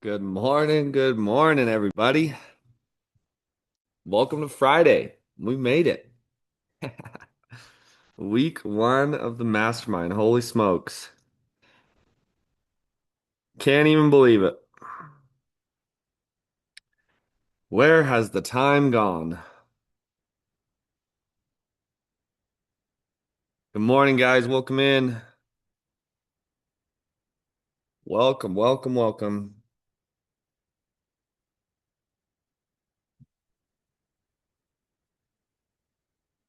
Good morning, everybody. Welcome to Friday. We made it. Week one of the Mastermind. Holy smokes. Can't even believe it. Where has the time gone? Good morning, guys. Welcome in. Welcome, welcome, welcome.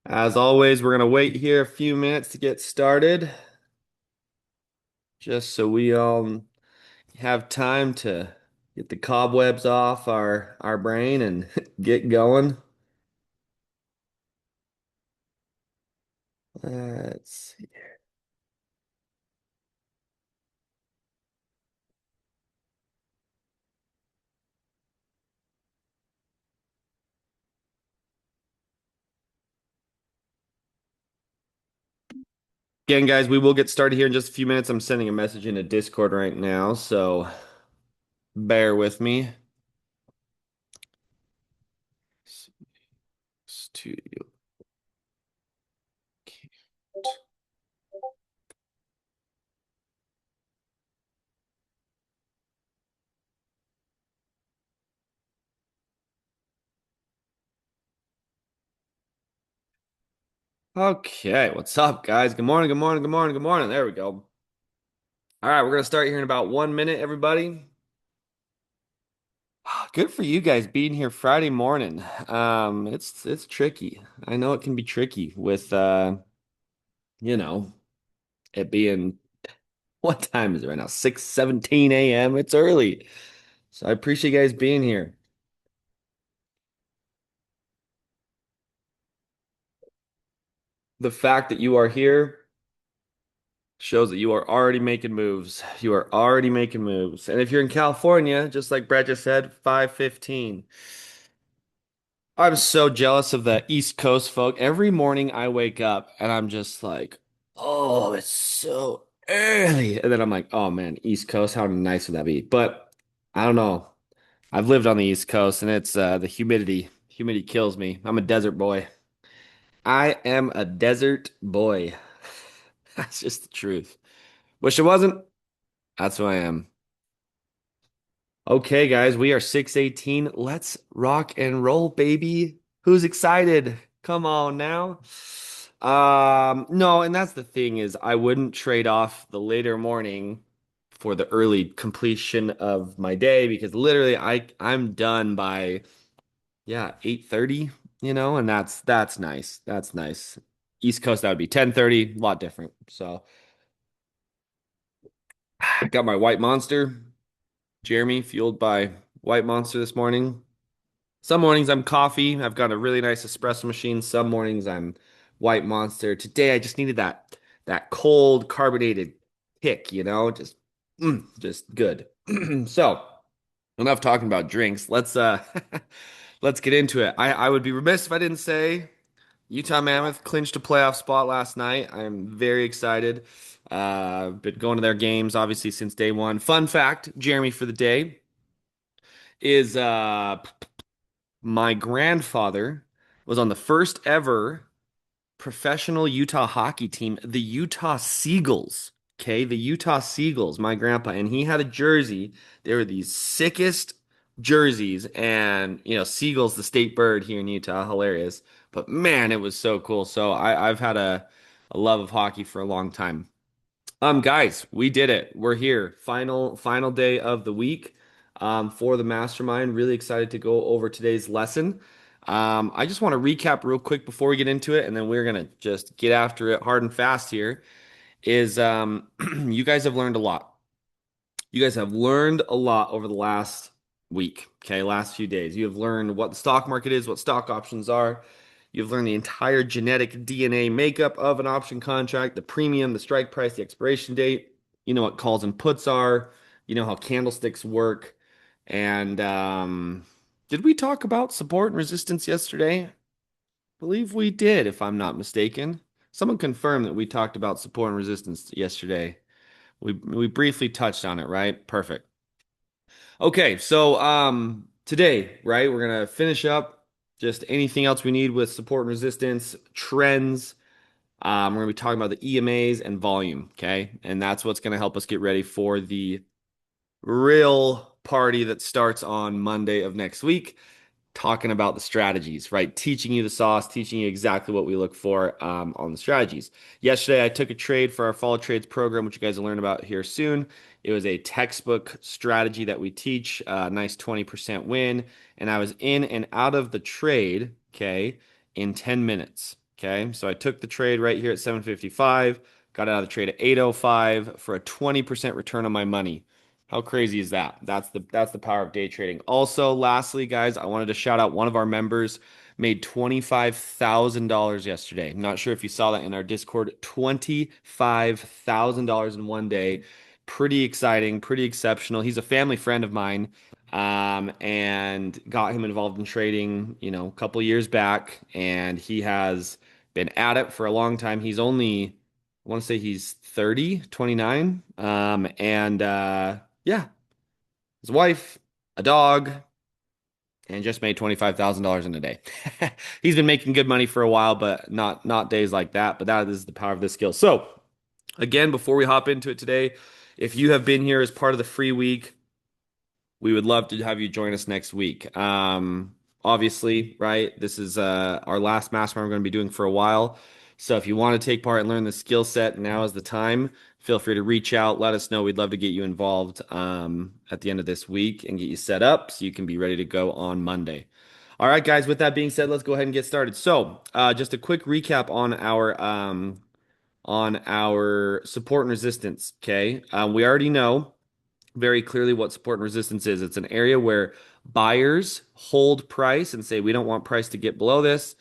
As always, we're going to wait here a few minutes to get started, just so we all have time to get the cobwebs off our brain and get going. Let's see. Again, guys, we will get started here in just a few minutes. I'm sending a message in a Discord right now, so bear with me. Studio. Okay, what's up, guys? Good morning, good morning, good morning, good morning. There we go. All right, we're gonna start here in about 1 minute, everybody. Good for you guys being here Friday morning. It's tricky. I know it can be tricky with you know, it being what time is it right now? 6:17 a.m. It's early. So I appreciate you guys being here. The fact that you are here shows that you are already making moves. You are already making moves. And if you're in California, just like Brad just said, 5:15. I'm so jealous of the East Coast folk. Every morning I wake up and I'm just like, oh, it's so early. And then I'm like, oh man, East Coast, how nice would that be? But I don't know. I've lived on the East Coast and it's the humidity. Humidity kills me. I'm a desert boy. I am a desert boy. That's just the truth. Wish it wasn't. That's who I am. Okay, guys, we are 6:18. Let's rock and roll, baby. Who's excited? Come on now. No, and that's the thing is I wouldn't trade off the later morning for the early completion of my day because literally I'm done by 8:30, and that's nice. That's nice. East Coast that would be 10:30, a lot different. So, I got my white monster. Jeremy, fueled by White Monster this morning. Some mornings I'm coffee. I've got a really nice espresso machine. Some mornings I'm White Monster. Today I just needed that cold carbonated kick, just good. So, enough talking about drinks. Let's let's get into it. I would be remiss if I didn't say Utah Mammoth clinched a playoff spot last night. I'm very excited. Been going to their games obviously since day one. Fun fact, Jeremy for the day is my grandfather was on the first ever professional Utah hockey team, the Utah Seagulls. Okay, the Utah Seagulls, my grandpa, and he had a jersey. They were the sickest jerseys, and Seagulls, the state bird here in Utah, hilarious. But man, it was so cool. So I've had a love of hockey for a long time. Guys, we did it. We're here. Final day of the week for the mastermind. Really excited to go over today's lesson. I just want to recap real quick before we get into it, and then we're gonna just get after it hard and fast here. Is you guys have learned a lot. You guys have learned a lot over the last week, okay, last few days. You have learned what the stock market is, what stock options are. You've learned the entire genetic DNA makeup of an option contract, the premium, the strike price, the expiration date. You know what calls and puts are. You know how candlesticks work. And did we talk about support and resistance yesterday? I believe we did, if I'm not mistaken. Someone confirmed that we talked about support and resistance yesterday. We briefly touched on it, right? Perfect. Okay, so today, right, we're gonna finish up just anything else we need with support and resistance, trends. We're gonna be talking about the EMAs and volume, okay? And that's what's gonna help us get ready for the real party that starts on Monday of next week, talking about the strategies, right? Teaching you the sauce, teaching you exactly what we look for on the strategies. Yesterday, I took a trade for our Follow Trades program, which you guys will learn about here soon. It was a textbook strategy that we teach, nice 20% win. And I was in and out of the trade, okay, in 10 minutes. Okay, so I took the trade right here at 7:55, got out of the trade at 8:05 for a 20% return on my money. How crazy is that? That's the power of day trading. Also, lastly, guys, I wanted to shout out one of our members made $25,000 yesterday. I'm not sure if you saw that in our Discord. $25,000 in one day. Pretty exciting, pretty exceptional. He's a family friend of mine, and got him involved in trading, a couple years back, and he has been at it for a long time. I want to say he's 30, 29. And yeah, his wife, a dog, and just made $25,000 in a day. He's been making good money for a while, but not days like that. But that is the power of this skill. So, again, before we hop into it today, if you have been here as part of the free week, we would love to have you join us next week. Obviously, right? This is our last mastermind we're going to be doing for a while. So if you want to take part and learn the skill set, now is the time. Feel free to reach out. Let us know. We'd love to get you involved at the end of this week and get you set up so you can be ready to go on Monday. All right, guys. With that being said, let's go ahead and get started. So, just a quick recap on our support and resistance. Okay, we already know very clearly what support and resistance is. It's an area where buyers hold price and say, we don't want price to get below this.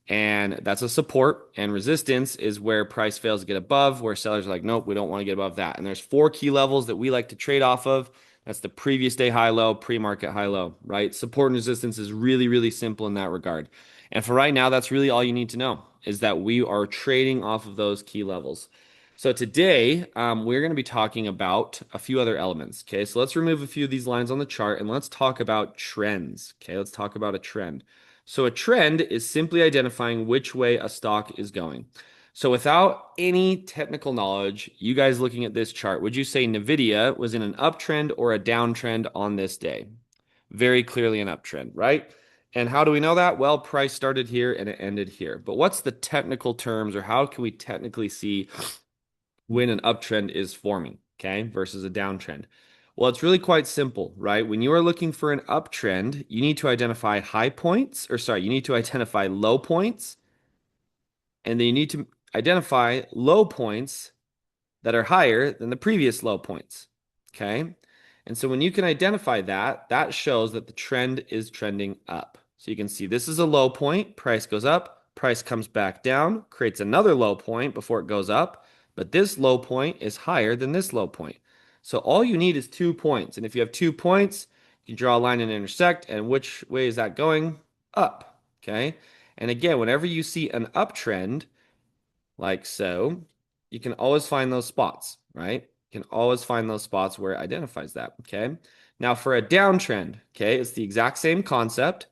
And that's a support. And resistance is where price fails to get above, where sellers are like, nope, we don't want to get above that. And there's four key levels that we like to trade off of. That's the previous day high low, pre-market high low, right? Support and resistance is really, really simple in that regard. And for right now, that's really all you need to know is that we are trading off of those key levels. So today, we're going to be talking about a few other elements. Okay, so let's remove a few of these lines on the chart and let's talk about trends. Okay, let's talk about a trend. So a trend is simply identifying which way a stock is going. So without any technical knowledge, you guys looking at this chart, would you say Nvidia was in an uptrend or a downtrend on this day? Very clearly an uptrend, right? And how do we know that? Well, price started here and it ended here. But what's the technical terms, or how can we technically see when an uptrend is forming, okay, versus a downtrend? Well, it's really quite simple, right? When you are looking for an uptrend, you need to identify high points, or sorry, you need to identify low points, and then you need to identify low points that are higher than the previous low points. Okay. And so when you can identify that, that shows that the trend is trending up. So you can see this is a low point, price goes up, price comes back down, creates another low point before it goes up, but this low point is higher than this low point. So all you need is 2 points. And if you have 2 points, you can draw a line and intersect. And which way is that going? Up. Okay. And again, whenever you see an uptrend, like so, you can always find those spots, right? You can always find those spots where it identifies that, okay? Now for a downtrend, okay, it's the exact same concept,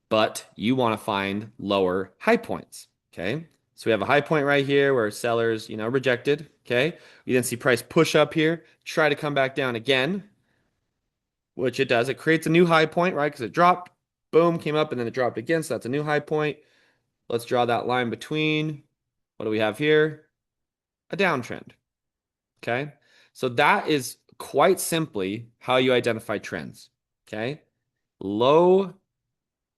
but you want to find lower high points, okay? So we have a high point right here where sellers, rejected, okay? We then see price push up here, try to come back down again, which it does. It creates a new high point, right? Because it dropped, boom, came up, and then it dropped again, so that's a new high point. Let's draw that line between. What do we have here? A downtrend. Okay. So that is quite simply how you identify trends. Okay. Low,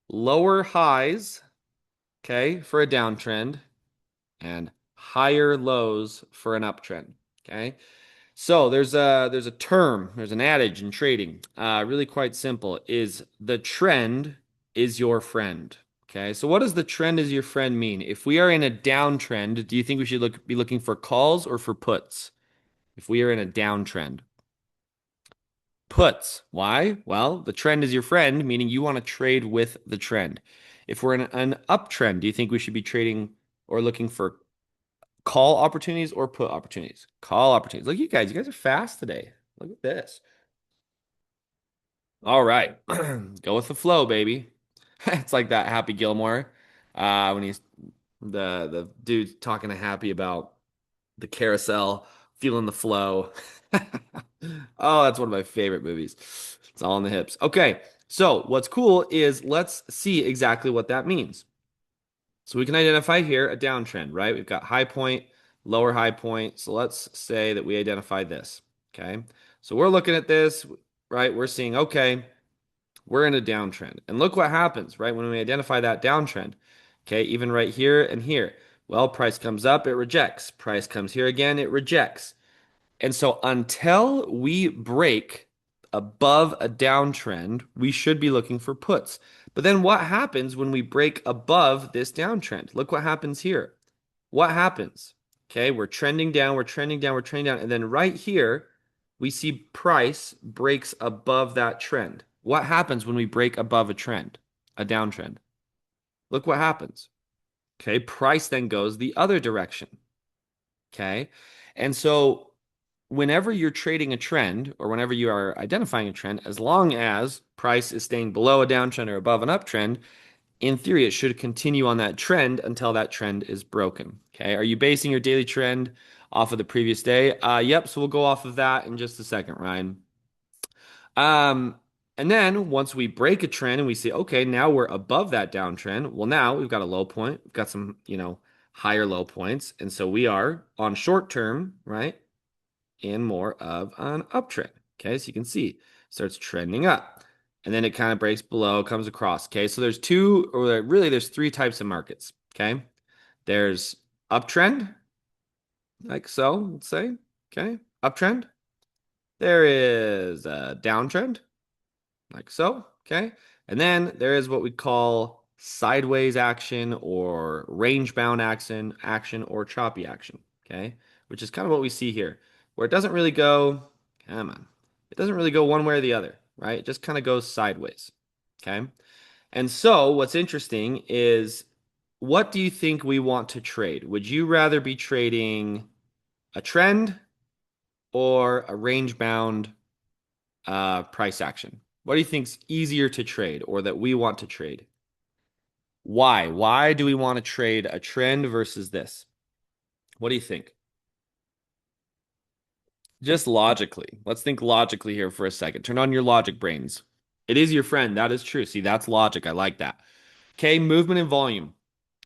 lower highs, okay, for a downtrend, and higher lows for an uptrend. Okay. So there's a term, there's an adage in trading, really quite simple, is the trend is your friend. Okay, so what does the trend is your friend mean? If we are in a downtrend, do you think we should be looking for calls or for puts? If we are in a downtrend, puts. Why? Well, the trend is your friend, meaning you want to trade with the trend. If we're in an uptrend, do you think we should be trading or looking for call opportunities or put opportunities? Call opportunities. Look, you guys are fast today. Look at this. All right. Go with the flow, baby. It's like that Happy Gilmore when he's the dude talking to Happy about the carousel, feeling the flow. Oh, that's one of my favorite movies. It's all in the hips. Okay, so what's cool is let's see exactly what that means. So we can identify here a downtrend, right? We've got high point, lower high point. So let's say that we identify this. Okay. So we're looking at this, right? We're seeing, okay, we're in a downtrend. And look what happens, right? When we identify that downtrend. Okay, even right here and here. Well, price comes up, it rejects. Price comes here again, it rejects. And so until we break above a downtrend, we should be looking for puts. But then what happens when we break above this downtrend? Look what happens here. What happens? Okay, we're trending down, we're trending down, we're trending down. And then right here, we see price breaks above that trend. What happens when we break above a trend, a downtrend? Look what happens. Okay, price then goes the other direction. Okay. And so whenever you're trading a trend or whenever you are identifying a trend, as long as price is staying below a downtrend or above an uptrend, in theory, it should continue on that trend until that trend is broken. Okay. Are you basing your daily trend off of the previous day? Yep. So we'll go off of that in just a second, Ryan. Um, and then once we break a trend and we see, okay, now we're above that downtrend. Well, now we've got a low point. We've got some, higher low points. And so we are on short term, right? In more of an uptrend. Okay, so you can see starts trending up. And then it kind of breaks below, comes across. Okay, so there's two, or really there's three types of markets. Okay, there's uptrend, like so, let's say. Okay, uptrend. There is a downtrend, like so. Okay, and then there is what we call sideways action or range bound action or choppy action. Okay, which is kind of what we see here, where it doesn't really go, come on, it doesn't really go one way or the other, right? It just kind of goes sideways. Okay, and so what's interesting is what do you think we want to trade? Would you rather be trading a trend or a range bound price action? What do you think's easier to trade or that we want to trade? Why? Why do we want to trade a trend versus this? What do you think? Just logically. Let's think logically here for a second. Turn on your logic brains. It is your friend. That is true. See, that's logic. I like that. Okay, movement and volume.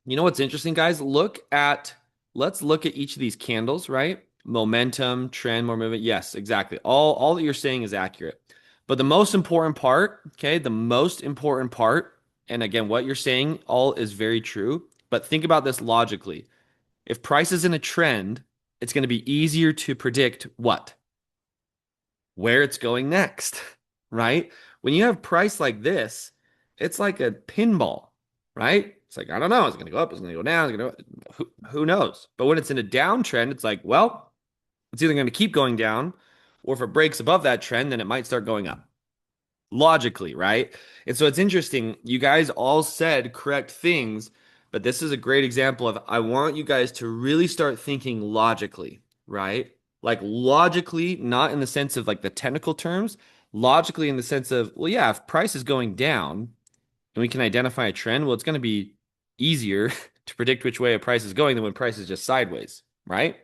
You know what's interesting, guys? Let's look at each of these candles, right? Momentum, trend, more movement. Yes, exactly. All that you're saying is accurate. But the most important part, okay, the most important part, and again, what you're saying all is very true, but think about this logically. If price is in a trend, it's going to be easier to predict what? Where it's going next, right? When you have price like this, it's like a pinball, right? It's like, I don't know, it's going to go up, it's going to go down, it's going to who knows? But when it's in a downtrend, it's like, well, it's either going to keep going down, or if it breaks above that trend, then it might start going up logically, right? And so it's interesting. You guys all said correct things, but this is a great example of I want you guys to really start thinking logically, right? Like logically, not in the sense of like the technical terms, logically in the sense of, well, yeah, if price is going down and we can identify a trend, well, it's going to be easier to predict which way a price is going than when price is just sideways, right?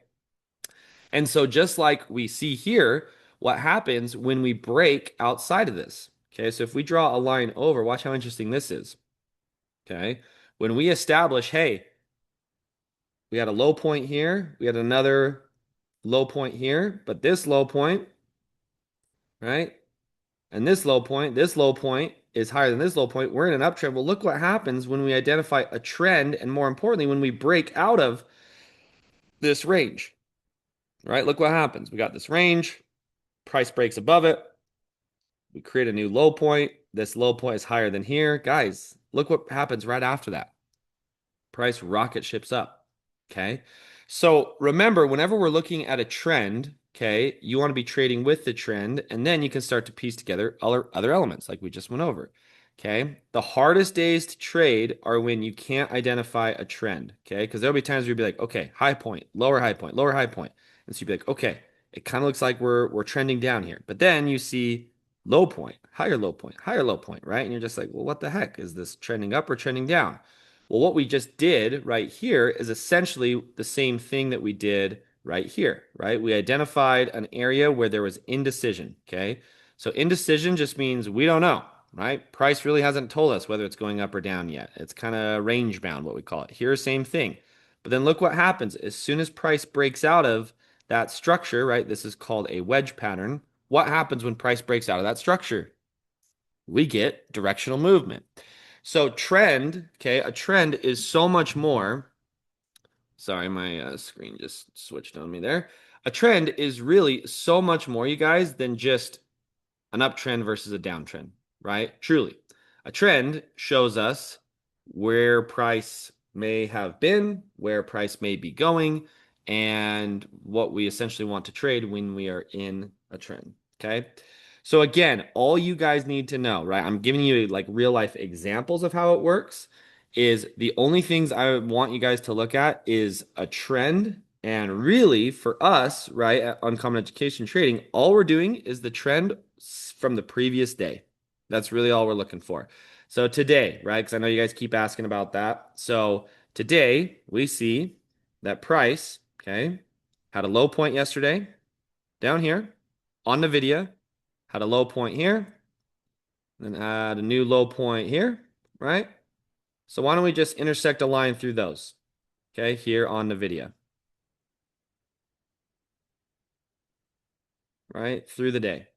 And so just like we see here, what happens when we break outside of this? Okay, so if we draw a line over, watch how interesting this is. Okay, when we establish, hey, we had a low point here, we had another low point here, but this low point, right? And this low point is higher than this low point. We're in an uptrend. Well, look what happens when we identify a trend, and more importantly, when we break out of this range, right? Look what happens. We got this range, price breaks above it. We create a new low point. This low point is higher than here. Guys, look what happens right after that. Price rocket ships up. Okay. So remember, whenever we're looking at a trend, okay, you want to be trading with the trend, and then you can start to piece together other elements like we just went over. Okay. The hardest days to trade are when you can't identify a trend. Okay. Because there'll be times where you'll be like, okay, high point, lower high point, lower high point. And so you'll be like, okay, it kind of looks like we're trending down here. But then you see higher low point, right? And you're just like, well, what the heck? Is this trending up or trending down? Well, what we just did right here is essentially the same thing that we did right here, right? We identified an area where there was indecision, okay? So indecision just means we don't know, right? Price really hasn't told us whether it's going up or down yet. It's kind of range bound, what we call it. Here, same thing. But then look what happens. As soon as price breaks out of that structure, right? This is called a wedge pattern. What happens when price breaks out of that structure? We get directional movement. So trend, okay, a trend is so much more. Sorry, my screen just switched on me there. A trend is really so much more, you guys, than just an uptrend versus a downtrend, right? Truly. A trend shows us where price may have been, where price may be going, and what we essentially want to trade when we are in a trend. Okay. So again, all you guys need to know, right? I'm giving you like real life examples of how it works. Is the only things I want you guys to look at is a trend. And really, for us, right, at Uncommon Education Trading, all we're doing is the trend from the previous day. That's really all we're looking for. So today, right? Because I know you guys keep asking about that. So today we see that price, okay, had a low point yesterday down here on NVIDIA, had a low point here, then had a new low point here, right? So why don't we just intersect a line through those, okay, here on NVIDIA, right, through the day.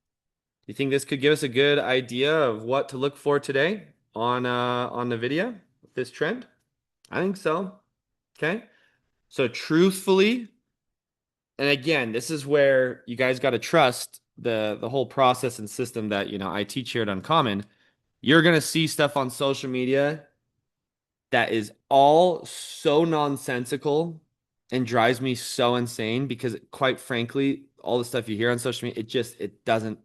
You think this could give us a good idea of what to look for today on NVIDIA, this trend? I think so. Okay. So truthfully, and again, this is where you guys got to trust the whole process and system that, I teach here at Uncommon. You're going to see stuff on social media that is all so nonsensical and drives me so insane because quite frankly, all the stuff you hear on social media, it doesn't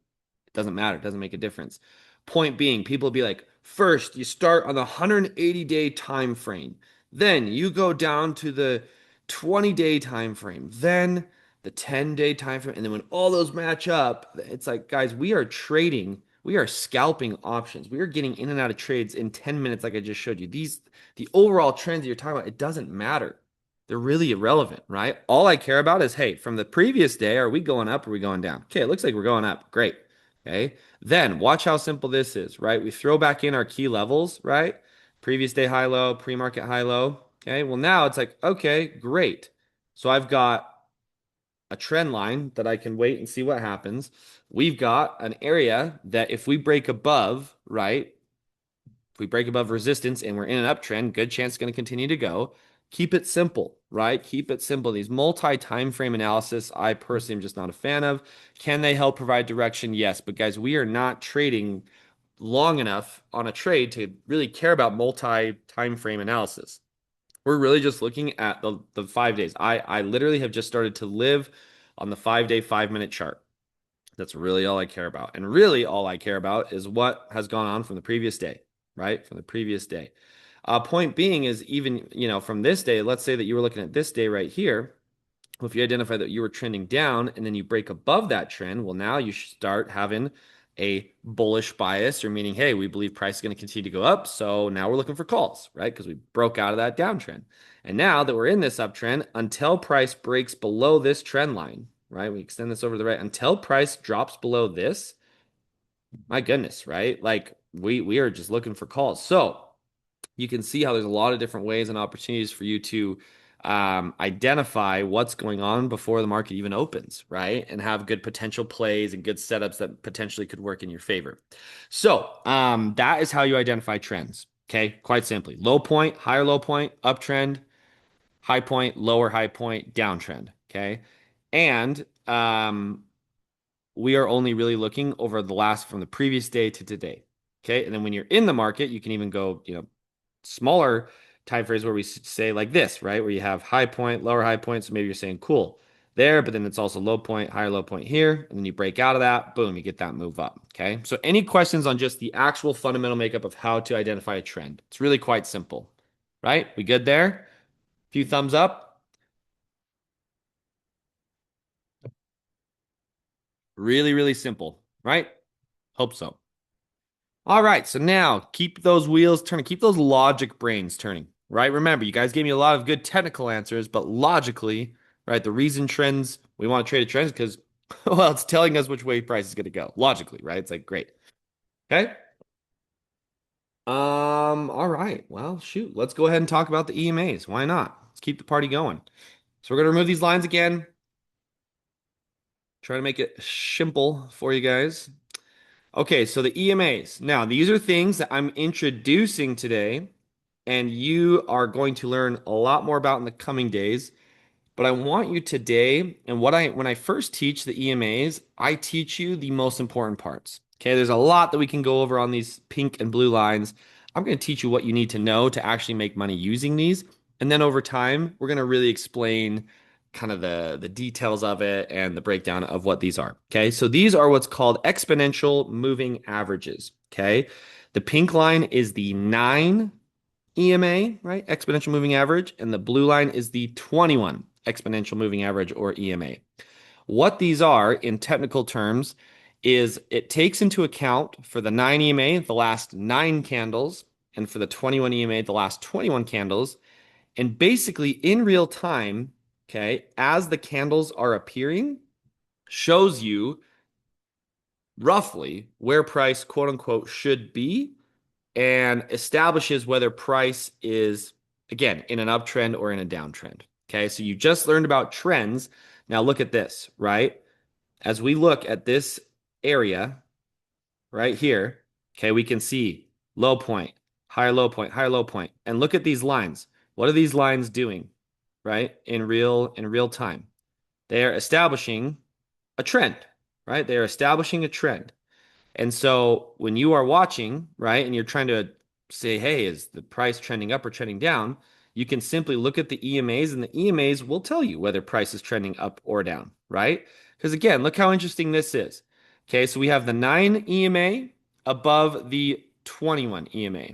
matter. It doesn't make a difference. Point being, people will be like, first you start on the 180-day time frame, then you go down to the 20-day time frame, then the 10-day time frame, and then when all those match up, it's like, guys, we are trading, we are scalping options. We are getting in and out of trades in 10 minutes, like I just showed you. The overall trends that you're talking about, it doesn't matter. They're really irrelevant, right? All I care about is, hey, from the previous day, are we going up or are we going down? Okay, it looks like we're going up. Great. Okay. Then watch how simple this is, right? We throw back in our key levels, right? Previous day high low, pre-market high low. Okay. Well, now it's like, okay, great. So I've got a trend line that I can wait and see what happens. We've got an area that if we break above, right? If we break above resistance and we're in an uptrend, good chance it's going to continue to go. Keep it simple, right? Keep it simple. These multi-time frame analysis, I personally am just not a fan of. Can they help provide direction? Yes, but guys, we are not trading long enough on a trade to really care about multi-time frame analysis. We're really just looking at the 5 days. I literally have just started to live on the 5 day, 5 minute chart. That's really all I care about. And really all I care about is what has gone on from the previous day, right? From the previous day. Point being is even, from this day, let's say that you were looking at this day right here. Well, if you identify that you were trending down and then you break above that trend, well, now you should start having a bullish bias, or meaning, hey, we believe price is going to continue to go up. So now we're looking for calls, right? Because we broke out of that downtrend. And now that we're in this uptrend, until price breaks below this trend line, right? We extend this over to the right until price drops below this. My goodness, right? Like we are just looking for calls. So you can see how there's a lot of different ways and opportunities for you to identify what's going on before the market even opens, right? And have good potential plays and good setups that potentially could work in your favor. So that is how you identify trends. Okay, quite simply, low point, higher low point, uptrend, high point, lower high point, downtrend. Okay, and we are only really looking over the last from the previous day to today. Okay, and then when you're in the market, you can even go, smaller time frames where we say like this, right? Where you have high point, lower high point. So maybe you're saying cool there, but then it's also low point, higher low point here. And then you break out of that, boom, you get that move up. Okay. So any questions on just the actual fundamental makeup of how to identify a trend? It's really quite simple, right? We good there? Few thumbs up. Really, really simple, right? Hope so. All right, so now keep those wheels turning, keep those logic brains turning, right? Remember, you guys gave me a lot of good technical answers, but logically, right, the reason trends, we want to trade a trend because, well, it's telling us which way price is going to go. Logically, right? It's like, great. Okay. All right. Well, shoot, let's go ahead and talk about the EMAs. Why not? Let's keep the party going. So we're going to remove these lines again, try to make it simple for you guys. Okay, so the EMAs. Now, these are things that I'm introducing today, and you are going to learn a lot more about in the coming days. But I want you today, and when I first teach the EMAs, I teach you the most important parts. Okay, there's a lot that we can go over on these pink and blue lines. I'm going to teach you what you need to know to actually make money using these. And then over time, we're going to really explain kind of the details of it and the breakdown of what these are. Okay, so these are what's called exponential moving averages. Okay, the pink line is the 9 EMA, right? Exponential moving average. And the blue line is the 21 exponential moving average or EMA. What these are in technical terms is it takes into account for the 9 EMA, the last 9 candles, and for the 21 EMA, the last 21 candles. And basically in real time, okay, as the candles are appearing, shows you roughly where price, quote unquote, should be and establishes whether price is, again, in an uptrend or in a downtrend. Okay, so you just learned about trends. Now look at this, right? As we look at this area right here, okay, we can see low point, higher low point, higher low point. And look at these lines. What are these lines doing, right? In real time. They are establishing a trend, right? They are establishing a trend. And so when you are watching, right, and you're trying to say, hey, is the price trending up or trending down? You can simply look at the EMAs, and the EMAs will tell you whether price is trending up or down, right? Because again, look how interesting this is. Okay, so we have the 9 EMA above the 21 EMA.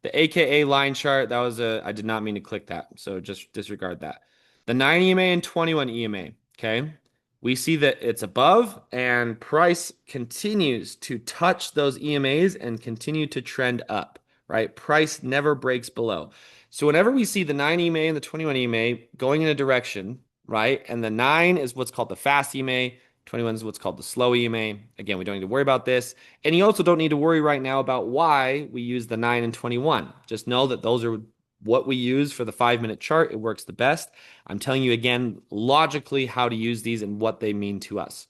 The AKA line chart, that was I did not mean to click that, so just disregard that. The 9 EMA and 21 EMA, okay? We see that it's above and price continues to touch those EMAs and continue to trend up, right? Price never breaks below. So whenever we see the 9 EMA and the 21 EMA going in a direction, right? And the 9 is what's called the fast EMA, 21 is what's called the slow EMA. Again, we don't need to worry about this. And you also don't need to worry right now about why we use the 9 and 21. Just know that those are what we use for the 5-minute chart. It works the best. I'm telling you again, logically, how to use these and what they mean to us.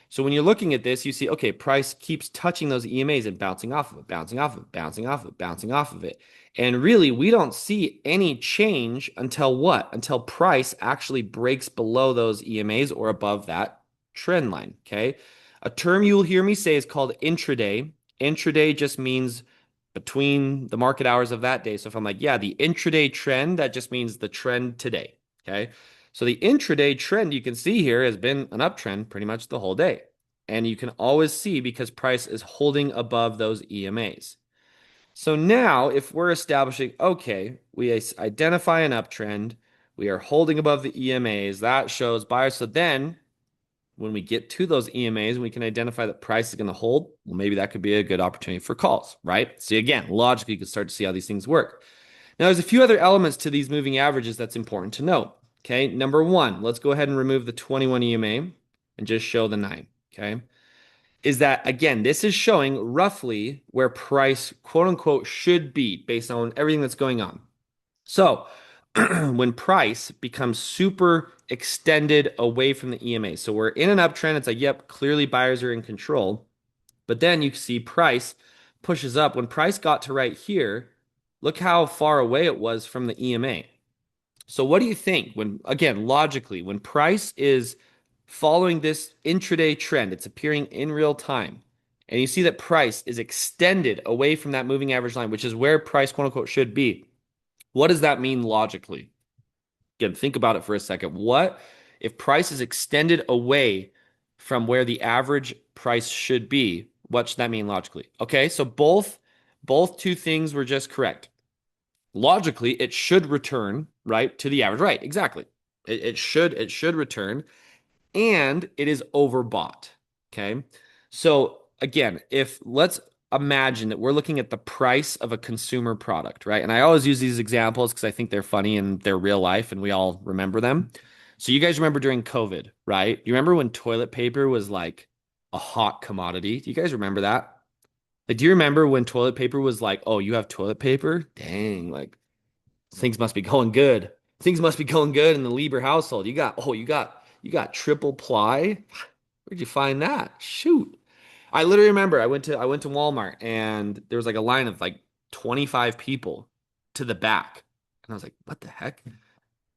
So when you're looking at this, you see, okay, price keeps touching those EMAs and bouncing off of it, bouncing off of it, bouncing off of it, bouncing off of it. And really, we don't see any change until what? Until price actually breaks below those EMAs or above that trend line, okay? A term you will hear me say is called intraday. Intraday just means between the market hours of that day. So if I'm like, yeah, the intraday trend, that just means the trend today, okay? So the intraday trend you can see here has been an uptrend pretty much the whole day. And you can always see because price is holding above those EMAs. So now if we're establishing, okay, we identify an uptrend, we are holding above the EMAs, that shows buyers. So then when we get to those EMAs and we can identify that price is going to hold, well, maybe that could be a good opportunity for calls, right? See, again, logically, you can start to see how these things work. Now, there's a few other elements to these moving averages that's important to note. Okay, number one, let's go ahead and remove the 21 EMA and just show the 9. Okay, is that again, this is showing roughly where price, quote unquote, should be based on everything that's going on. So, when price becomes super extended away from the EMA, so we're in an uptrend, it's like, yep, clearly buyers are in control. But then you see price pushes up. When price got to right here, look how far away it was from the EMA. So what do you think when, again, logically, when price is following this intraday trend, it's appearing in real time, and you see that price is extended away from that moving average line, which is where price, quote unquote, should be. What does that mean logically? Again, think about it for a second. What if price is extended away from where the average price should be? What should that mean logically? Okay, so both two things were just correct. Logically, it should return, right, to the average. Right, exactly. It should return, and it is overbought. Okay. So again, if let's imagine that we're looking at the price of a consumer product, right? And I always use these examples because I think they're funny and they're real life and we all remember them. So you guys remember during COVID, right? You remember when toilet paper was like a hot commodity? Do you guys remember that? Like, do you remember when toilet paper was like, oh, you have toilet paper? Dang, like things must be going good. Things must be going good in the Lieber household. You got triple ply. Where'd you find that? Shoot. I literally remember I went to Walmart and there was like a line of like 25 people to the back. And I was like, what the heck?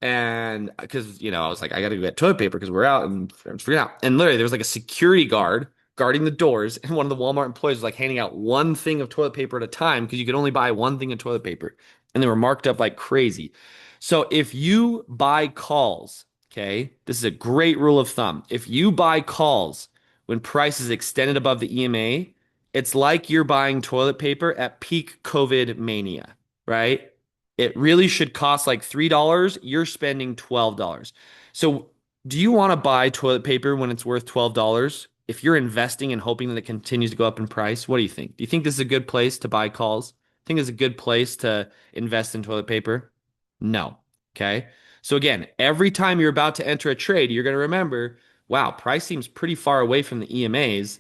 And because, I was like, I got to go get toilet paper because we're out and it's freaking out. And literally, there was like a security guard guarding the doors. And one of the Walmart employees was like handing out one thing of toilet paper at a time because you could only buy one thing of toilet paper. And they were marked up like crazy. So if you buy calls, okay, this is a great rule of thumb. If you buy calls when price is extended above the EMA, it's like you're buying toilet paper at peak COVID mania, right? It really should cost like $3. You're spending $12. So, do you want to buy toilet paper when it's worth $12? If you're investing and hoping that it continues to go up in price, what do you think? Do you think this is a good place to buy calls? Think it's a good place to invest in toilet paper? No. Okay. So again, every time you're about to enter a trade, you're going to remember, wow, price seems pretty far away from the EMAs.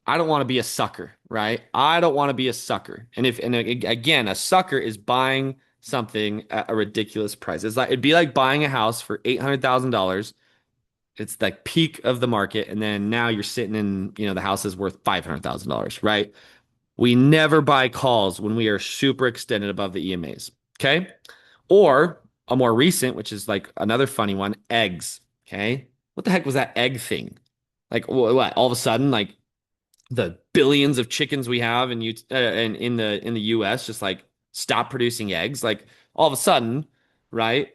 I don't want to be a sucker, right? I don't want to be a sucker. And again, a sucker is buying something at a ridiculous price. It'd be like buying a house for $800,000. It's like peak of the market, and then now you're sitting in, the house is worth $500,000, right? We never buy calls when we are super extended above the EMAs. Okay. Or a more recent, which is like another funny one, eggs. Okay. What the heck was that egg thing? Like what? All of a sudden, like the billions of chickens we have in the US just like stop producing eggs. Like all of a sudden, right?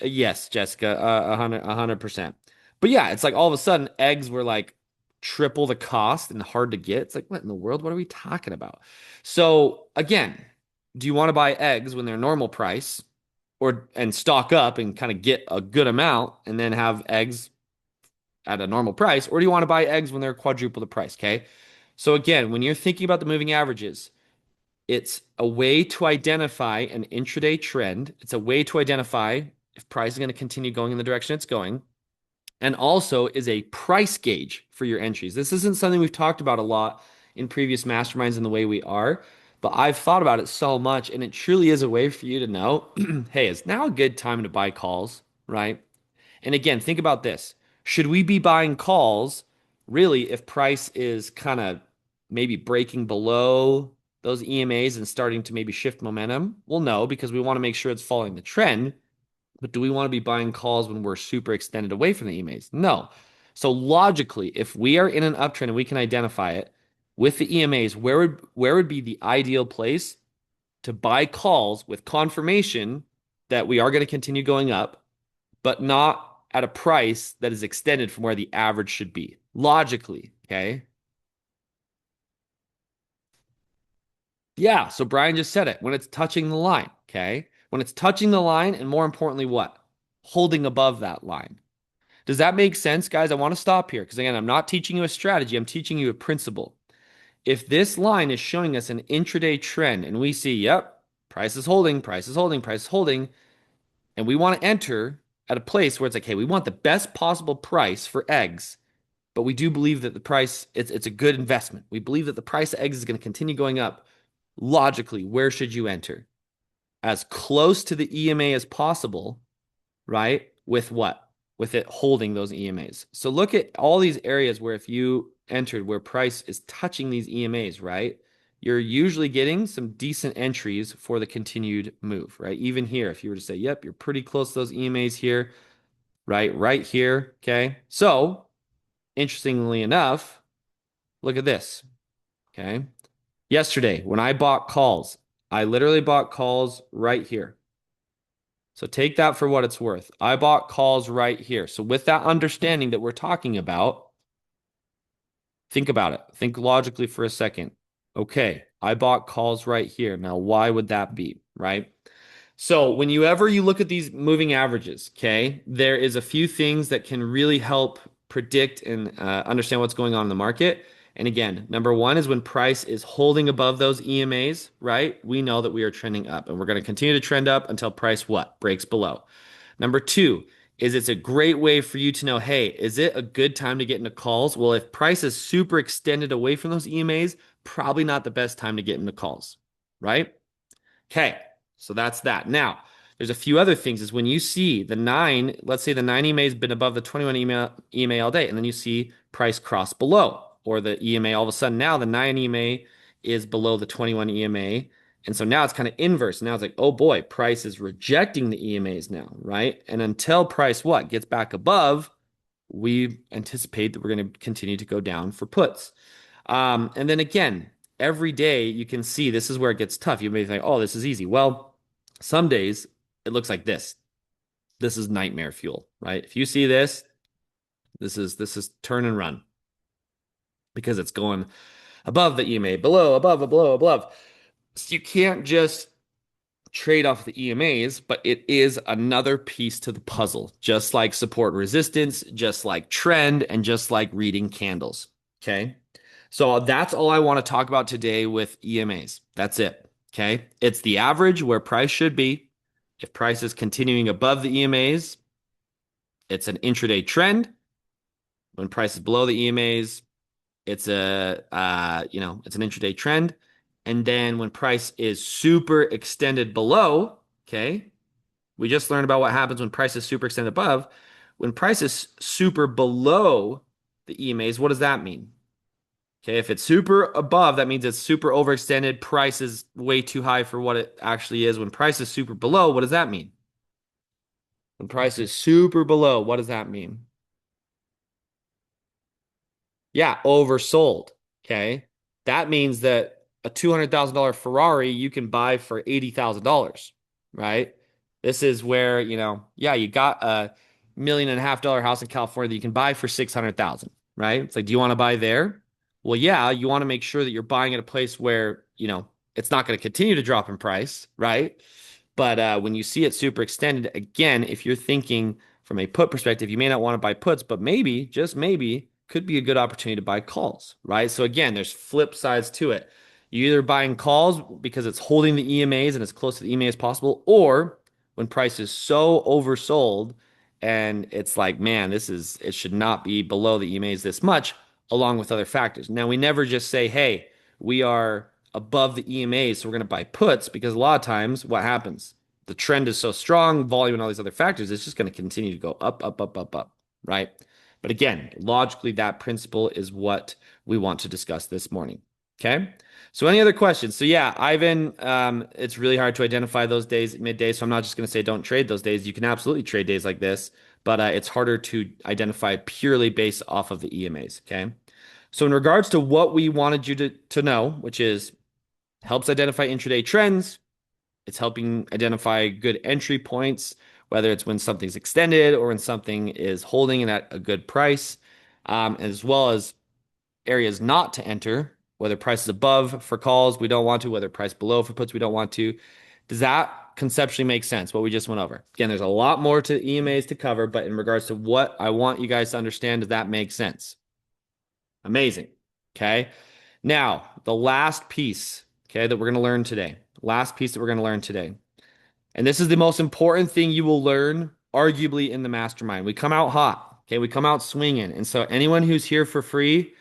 Yes, Jessica, 100%. But yeah, it's like all of a sudden eggs were like triple the cost and hard to get. It's like, what in the world? What are we talking about? So again, do you want to buy eggs when they're normal price and stock up and kind of get a good amount and then have eggs at a normal price, or do you want to buy eggs when they're quadruple the price? Okay. So again, when you're thinking about the moving averages, it's a way to identify an intraday trend. It's a way to identify if price is going to continue going in the direction it's going, and also is a price gauge for your entries. This isn't something we've talked about a lot in previous masterminds in the way we are, but I've thought about it so much, and it truly is a way for you to know, hey, is now a good time to buy calls, right? And again, think about this. Should we be buying calls really if price is kind of maybe breaking below those EMAs and starting to maybe shift momentum? Well, no, because we want to make sure it's following the trend. But do we want to be buying calls when we're super extended away from the EMAs? No. So logically, if we are in an uptrend and we can identify it with the EMAs, where would be the ideal place to buy calls with confirmation that we are going to continue going up, but not at a price that is extended from where the average should be? Logically, okay? Yeah, so Brian just said it. When it's touching the line, okay? When it's touching the line, and more importantly, what? Holding above that line. Does that make sense, guys? I want to stop here because, again, I'm not teaching you a strategy, I'm teaching you a principle. If this line is showing us an intraday trend and we see, yep, price is holding, price is holding, price is holding, and we want to enter at a place where it's like, hey, we want the best possible price for eggs, but we do believe that the price, it's a good investment. We believe that the price of eggs is going to continue going up. Logically, where should you enter? As close to the EMA as possible, right? With what? With it holding those EMAs. So look at all these areas where if you entered where price is touching these EMAs, right? You're usually getting some decent entries for the continued move, right? Even here, if you were to say, yep, you're pretty close to those EMAs here, right? Right here, okay? So, interestingly enough, look at this, okay? Yesterday, when I bought calls, I literally bought calls right here. So take that for what it's worth. I bought calls right here. So with that understanding that we're talking about, think about it. Think logically for a second. Okay, I bought calls right here. Now, why would that be, right? So whenever you look at these moving averages, okay, there is a few things that can really help predict and understand what's going on in the market. And again, number one is when price is holding above those EMAs, right? We know that we are trending up and we're going to continue to trend up until price what? Breaks below. Number two is it's a great way for you to know, hey, is it a good time to get into calls? Well, if price is super extended away from those EMAs, probably not the best time to get into calls, right? Okay, so that's that. Now, there's a few other things is when you see the nine, let's say the 9 EMA has been above the 21 EMA all day, and then you see price cross below, or the EMA all of a sudden now the 9 EMA is below the 21 EMA. And so now it's kind of inverse. Now it's like, oh boy, price is rejecting the EMAs now, right? And until price what gets back above, we anticipate that we're going to continue to go down for puts. And then again, every day you can see this is where it gets tough. You may think, oh, this is easy. Well, some days it looks like this. This is nightmare fuel, right? If you see this, this is turn and run because it's going above the EMA, below, above, below, above. So you can't just trade off the EMAs, but it is another piece to the puzzle, just like support resistance, just like trend, and just like reading candles. Okay. So that's all I want to talk about today with EMAs. That's it. Okay. It's the average where price should be. If price is continuing above the EMAs, it's an intraday trend. When price is below the EMAs, it's it's an intraday trend. And then when price is super extended below, okay, we just learned about what happens when price is super extended above. When price is super below the EMAs, what does that mean? Okay, if it's super above, that means it's super overextended. Price is way too high for what it actually is. When price is super below, what does that mean? When price is super below, what does that mean? Yeah, oversold. Okay. That means that a $200,000 Ferrari you can buy for $80,000, right? This is where, yeah, you got a $1.5 million house in California that you can buy for 600,000, right? It's like, do you want to buy there? Well, yeah, you want to make sure that you're buying at a place where, it's not going to continue to drop in price, right? But when you see it super extended, again, if you're thinking from a put perspective, you may not want to buy puts, but maybe, just maybe, could be a good opportunity to buy calls, right? So again, there's flip sides to it. You're either buying calls because it's holding the EMAs and as close to the EMA as possible, or when price is so oversold and it's like, man, it should not be below the EMAs this much, along with other factors. Now, we never just say, hey, we are above the EMAs, so we're going to buy puts because a lot of times what happens? The trend is so strong, volume and all these other factors, it's just going to continue to go up, up, up, up, up, right? But again, logically, that principle is what we want to discuss this morning. Okay. So any other questions? So yeah, Ivan, it's really hard to identify those days at midday. So I'm not just going to say don't trade those days. You can absolutely trade days like this, but it's harder to identify purely based off of the EMAs. Okay. So in regards to what we wanted you to know, which is helps identify intraday trends, it's helping identify good entry points, whether it's when something's extended or when something is holding it at a good price, as well as areas not to enter, whether price is above for calls, we don't want to, whether price below for puts, we don't want to. Does that conceptually make sense, what we just went over? Again, there's a lot more to EMAs to cover, but in regards to what I want you guys to understand, does that make sense? Amazing. Okay. Now, the last piece, okay, that we're going to learn today. Last piece that we're going to learn today. And this is the most important thing you will learn, arguably, in the mastermind. We come out hot. Okay. We come out swinging. And so, anyone who's here for free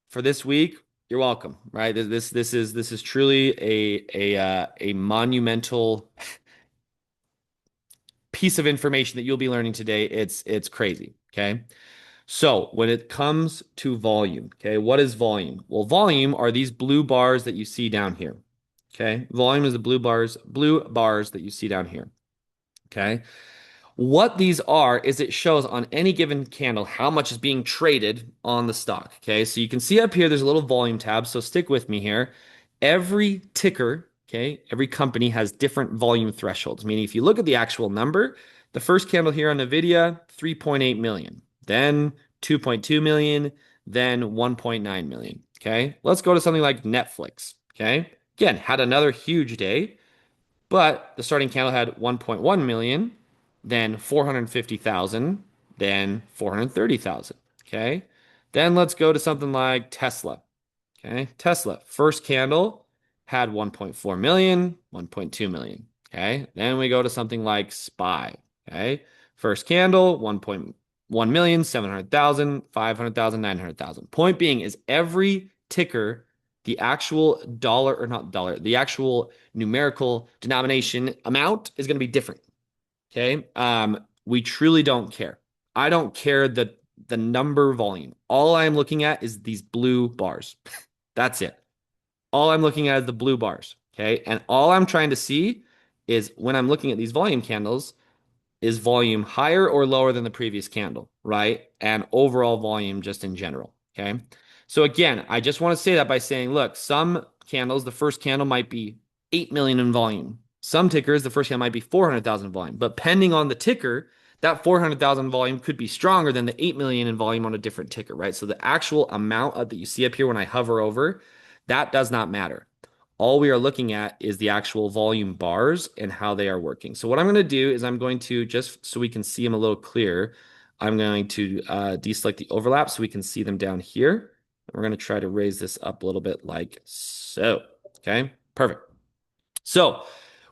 for this week, you're welcome, right? This is truly a monumental piece of information that you'll be learning today. It's crazy. Okay. So when it comes to volume, okay, what is volume? Well, volume are these blue bars that you see down here. Okay. Volume is the blue bars that you see down here. Okay. What these are is it shows on any given candle how much is being traded on the stock. Okay, so you can see up here there's a little volume tab, so stick with me here. Every ticker, okay, every company has different volume thresholds, meaning if you look at the actual number, the first candle here on NVIDIA, 3.8 million, then 2.2 million, then 1.9 million. Okay, let's go to something like Netflix. Okay, again, had another huge day. But the starting candle had 1.1 million, then 450,000, then 430,000. Okay. Then let's go to something like Tesla. Okay. Tesla, first candle had 1.4 million, 1.2 million. Okay. Then we go to something like SPY. Okay. First candle, 1.1 million, 700,000, 500,000, 900,000. Point being is every ticker, the actual dollar or not dollar, the actual numerical denomination amount is going to be different. Okay. We truly don't care. I don't care the number volume. All I'm looking at is these blue bars. That's it. All I'm looking at is the blue bars. Okay. And all I'm trying to see is when I'm looking at these volume candles, is volume higher or lower than the previous candle, right? And overall volume just in general. Okay. So again, I just want to say that by saying, look, some candles, the first candle might be 8 million in volume. Some tickers, the first candle might be 400,000 in volume. But depending on the ticker, that 400,000 volume could be stronger than the 8 million in volume on a different ticker, right? So the actual amount that you see up here when I hover over, that does not matter. All we are looking at is the actual volume bars and how they are working. So what I'm going to do is I'm going to, just so we can see them a little clearer, I'm going to deselect the overlap so we can see them down here. We're going to try to raise this up a little bit like so. Okay, perfect. So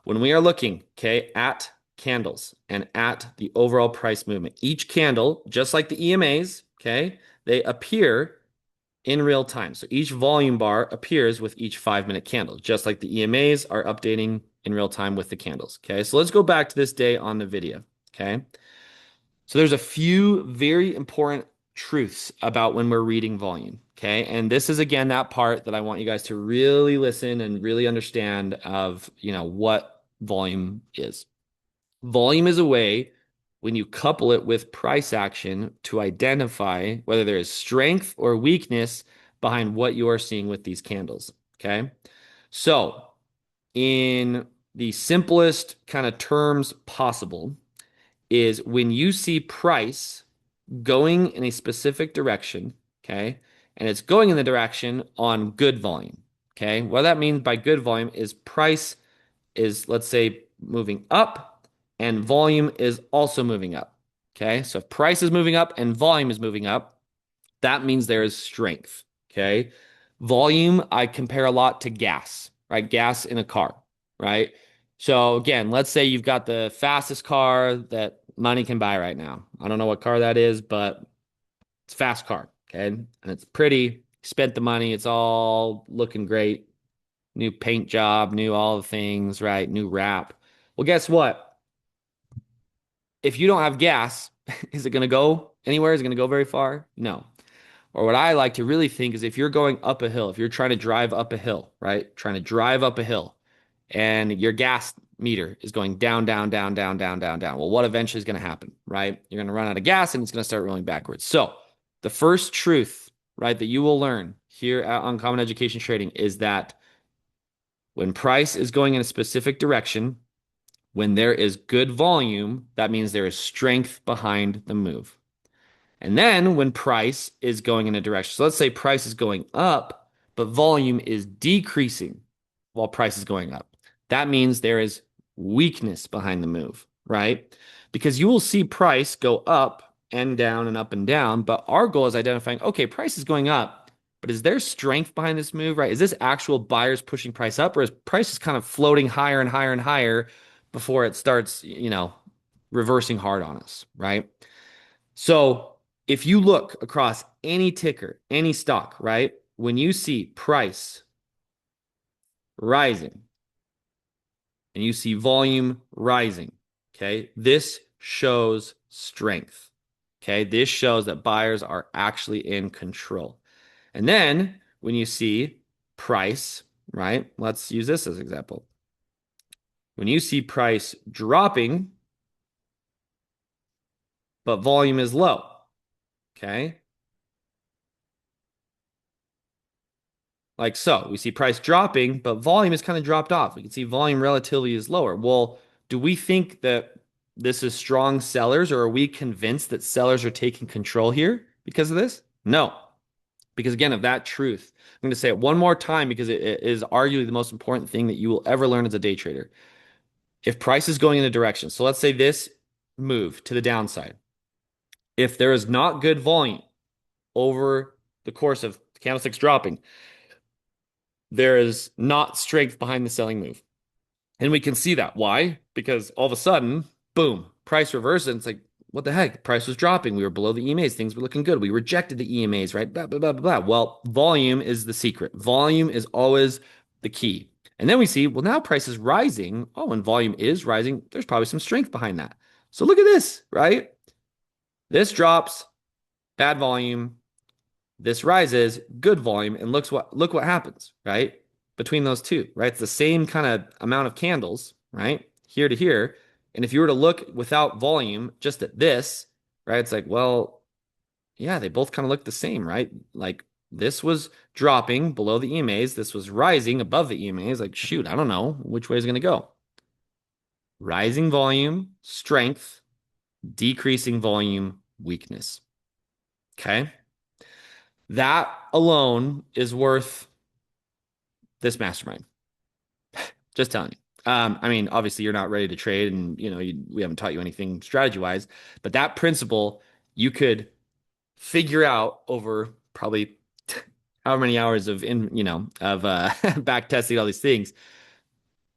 when we are looking, okay, at candles and at the overall price movement, each candle, just like the EMAs, okay, they appear in real time. So each volume bar appears with each 5-minute candle, just like the EMAs are updating in real time with the candles. Okay, so let's go back to this day on the video. Okay, so there's a few very important truths about when we're reading volume. Okay, and this is again that part that I want you guys to really listen and really understand of, what volume is. Volume is a way when you couple it with price action to identify whether there is strength or weakness behind what you are seeing with these candles. Okay. So, in the simplest kind of terms possible, is when you see price going in a specific direction, okay, and it's going in the direction on good volume. Okay. What that means by good volume is price is, let's say, moving up and volume is also moving up. Okay. So if price is moving up and volume is moving up, that means there is strength. Okay. Volume, I compare a lot to gas, right? Gas in a car, right? So again, let's say you've got the fastest car that money can buy right now. I don't know what car that is, but it's a fast car. Okay. And it's pretty, spent the money, it's all looking great. New paint job, new all the things, right? New wrap. Well, guess what? If you don't have gas, is it going to go anywhere? Is it going to go very far? No. Or what I like to really think is if you're going up a hill, if you're trying to drive up a hill, right? Trying to drive up a hill and your gas meter is going down, down, down, down, down, down, down. Well, what eventually is going to happen, right? You're going to run out of gas and it's going to start rolling backwards. So the first truth, right, that you will learn here at Uncommon Education Trading is that when price is going in a specific direction, when there is good volume, that means there is strength behind the move. And then when price is going in a direction, so let's say price is going up, but volume is decreasing while price is going up. That means there is weakness behind the move, right? Because you will see price go up and down and up and down, but our goal is identifying, okay, price is going up, but is there strength behind this move, right? Is this actual buyers pushing price up, or is price just kind of floating higher and higher and higher before it starts, reversing hard on us, right? So if you look across any ticker, any stock, right? When you see price rising and you see volume rising, okay, this shows strength. Okay, this shows that buyers are actually in control. And then when you see price, right? Let's use this as an example. When you see price dropping, but volume is low, okay? Like so, we see price dropping, but volume is kind of dropped off. We can see volume relatively is lower. Well, do we think that this is strong sellers, or are we convinced that sellers are taking control here because of this? No, because again, of that truth. I'm going to say it one more time because it is arguably the most important thing that you will ever learn as a day trader. If price is going in a direction, so let's say this move to the downside, if there is not good volume, over the course of candlesticks dropping, there is not strength behind the selling move. And we can see that. Why? Because all of a sudden, boom, price reversed. And it's like, what the heck? Price was dropping. We were below the EMAs. Things were looking good. We rejected the EMAs, right? Blah, blah, blah, blah, blah. Well, volume is the secret. Volume is always the key. And then we see, well, now price is rising. Oh, and volume is rising. There's probably some strength behind that. So look at this, right? This drops, bad volume. This rises, good volume, and look what happens, right? Between those two, right? It's the same kind of amount of candles, right? Here to here. And if you were to look without volume just at this, right? It's like, well, yeah, they both kind of look the same, right? Like this was dropping below the EMAs, this was rising above the EMAs. Like, shoot, I don't know which way is going to go. Rising volume, strength, decreasing volume, weakness. Okay. That alone is worth this mastermind. Just telling you. I mean, obviously you're not ready to trade and we haven't taught you anything strategy wise, but that principle you could figure out over probably however many hours back testing all these things,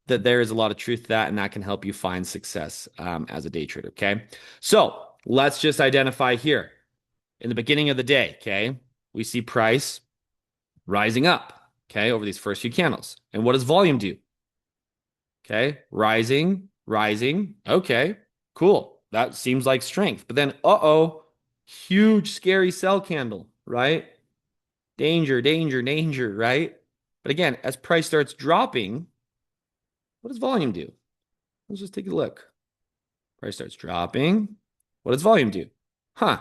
that there is a lot of truth to that, and that can help you find success as a day trader. Okay. So let's just identify here in the beginning of the day. Okay. We see price rising up, okay, over these first few candles. And what does volume do? Okay, rising, rising. Okay, cool. That seems like strength. But then, uh-oh, huge, scary sell candle, right? Danger, danger, danger, right? But again, as price starts dropping, what does volume do? Let's just take a look. Price starts dropping. What does volume do? Huh.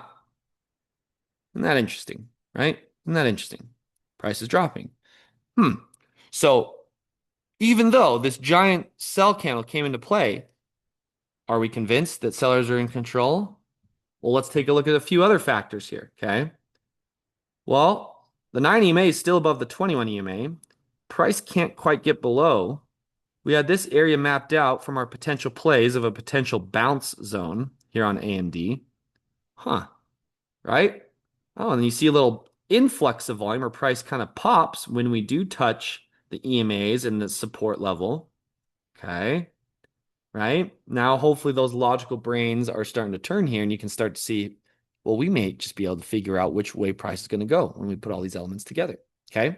Isn't that interesting, right? Isn't that interesting? Price is dropping. So even though this giant sell candle came into play, are we convinced that sellers are in control? Well, let's take a look at a few other factors here, okay? Well, the 9 EMA is still above the 21 EMA. Price can't quite get below. We had this area mapped out from our potential plays of a potential bounce zone here on AMD. Huh, right? Oh, and you see a little influx of volume or price kind of pops when we do touch the EMAs and the support level. Okay. Right? Now, hopefully those logical brains are starting to turn here and you can start to see, well, we may just be able to figure out which way price is going to go when we put all these elements together. Okay.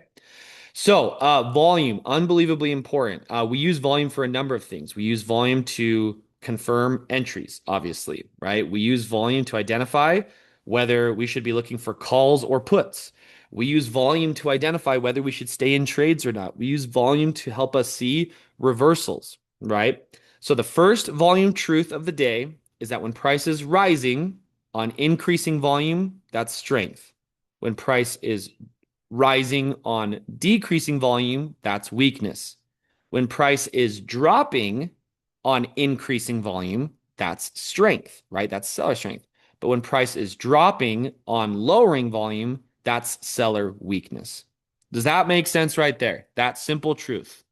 So, volume, unbelievably important. We use volume for a number of things. We use volume to confirm entries, obviously, right? We use volume to identify whether we should be looking for calls or puts. We use volume to identify whether we should stay in trades or not. We use volume to help us see reversals, right? So the first volume truth of the day is that when price is rising on increasing volume, that's strength. When price is rising on decreasing volume, that's weakness. When price is dropping on increasing volume, that's strength, right? That's seller strength. But when price is dropping on lowering volume, that's seller weakness. Does that make sense right there? That simple truth.